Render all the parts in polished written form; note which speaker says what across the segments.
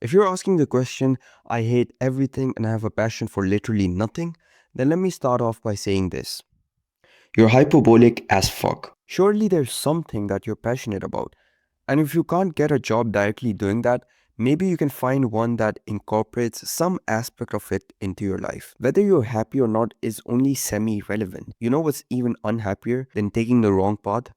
Speaker 1: If you're asking the question, I hate everything and I have a passion for literally nothing, then let me start off by saying this. You're hyperbolic as fuck. Surely there's something that you're passionate about. And if you can't get a job directly doing that, maybe you can find one that incorporates some aspect of it into your life. Whether you're happy or not is only semi-relevant. You know what's even unhappier than taking the wrong path?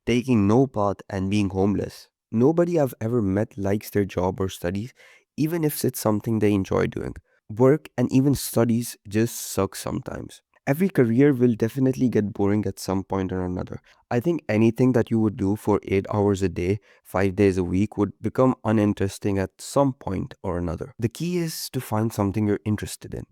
Speaker 1: Taking no path and being homeless. Nobody I've ever met likes their job or studies, even if it's something they enjoy doing. Work and even studies just suck sometimes. Every career will definitely get boring at some point or another. I think anything that you would do for 8 hours a day, 5 days a week would become uninteresting at some point or another. The key is to find something you're interested in.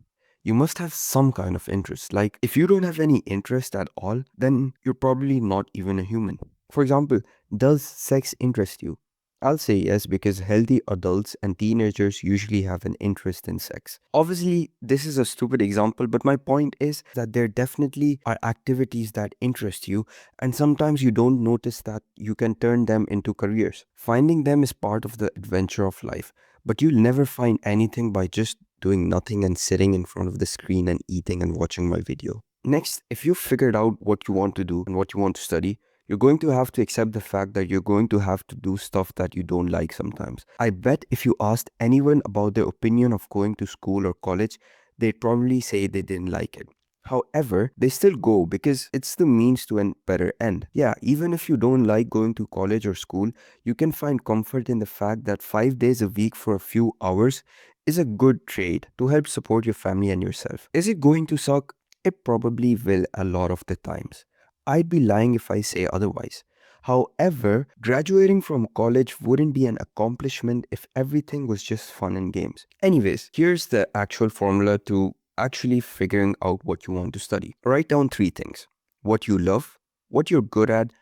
Speaker 1: You must have some kind of interest. Like, if you don't have any interest at all, then you're probably not even a human. For example, does sex interest you? I'll say yes because healthy adults and teenagers usually have an interest in sex. Obviously, this is a stupid example, but my point is that there definitely are activities that interest you, and sometimes you don't notice that you can turn them into careers. Finding them is part of the adventure of life, but you'll never find anything by just doing nothing and sitting in front of the screen and eating and watching my video. Next, if you've figured out what you want to do and what you want to study, you're going to have to accept the fact that you're going to have to do stuff that you don't like sometimes. I bet if you asked anyone about their opinion of going to school or college, they'd probably say they didn't like it. However, they still go because it's the means to a better end. Yeah, even if you don't like going to college or school, you can find comfort in the fact that 5 days a week for a few hours is a good trade to help support your family and yourself. Is it going to suck? It probably will a lot of the times. I'd be lying if I say otherwise. However, graduating from college wouldn't be an accomplishment if everything was just fun and games. Anyways, here's the actual formula to actually figuring out what you want to study. Write down three things: what you love, what you're good at,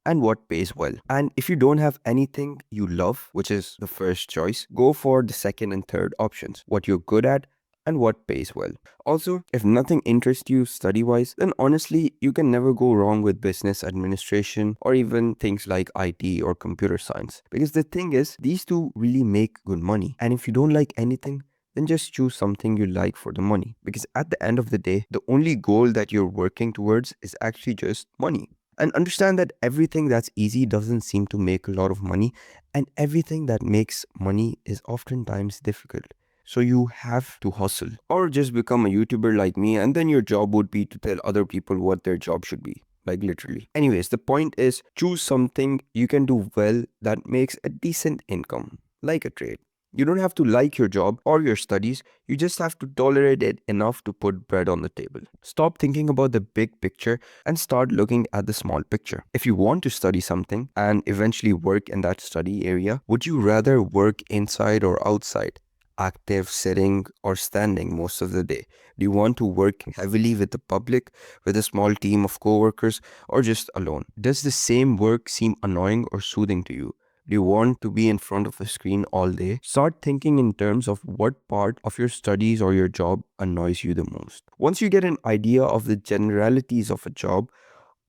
Speaker 1: and what pays well. And if you don't have anything you love, which is the first choice, go for the second and third options: what you're good at and what pays well. Also, if nothing interests you study wise, then honestly, you can never go wrong with business administration or even things like IT or computer science. Because the thing is, these two really make good money. And if you don't like anything, then just choose something you like for the money. Because at the end of the day, the only goal that you're working towards is actually just money. And understand that everything that's easy doesn't seem to make a lot of money, and everything that makes money is oftentimes difficult. So you have to hustle or just become a YouTuber like me, and then your job would be to tell other people what their job should be. Like literally. Anyways, the point is choose something you can do well that makes a decent income, like a trade. You don't have to like your job or your studies, you just have to tolerate it enough to put bread on the table. Stop thinking about the big picture and start looking at the small picture. If you want to study something and eventually work in that study area, would you rather work inside or outside? Active, sitting, or standing most of the day? Do you want to work heavily with the public, with a small team of coworkers, or just alone? Does the same work seem annoying or soothing to you? Do you want to be in front of a screen all day? Start thinking in terms of what part of your studies or your job annoys you the most. Once you get an idea of the generalities of a job,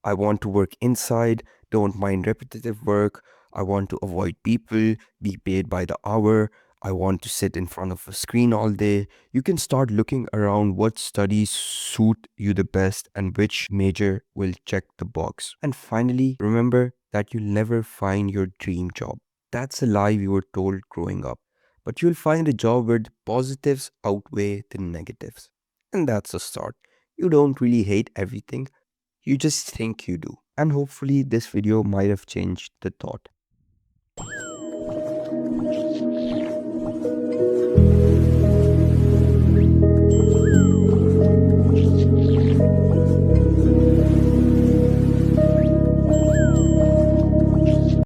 Speaker 1: I want to work inside, don't mind repetitive work, I want to avoid people, be paid by the hour, I want to sit in front of a screen all day. You can start looking around what studies suit you the best and which major will check the box. And finally, remember that you'll never find your dream job. That's a lie we were told growing up. But you'll find a job where the positives outweigh the negatives. And that's a start. You don't really hate everything, you just think you do. And hopefully this video might have changed the thought.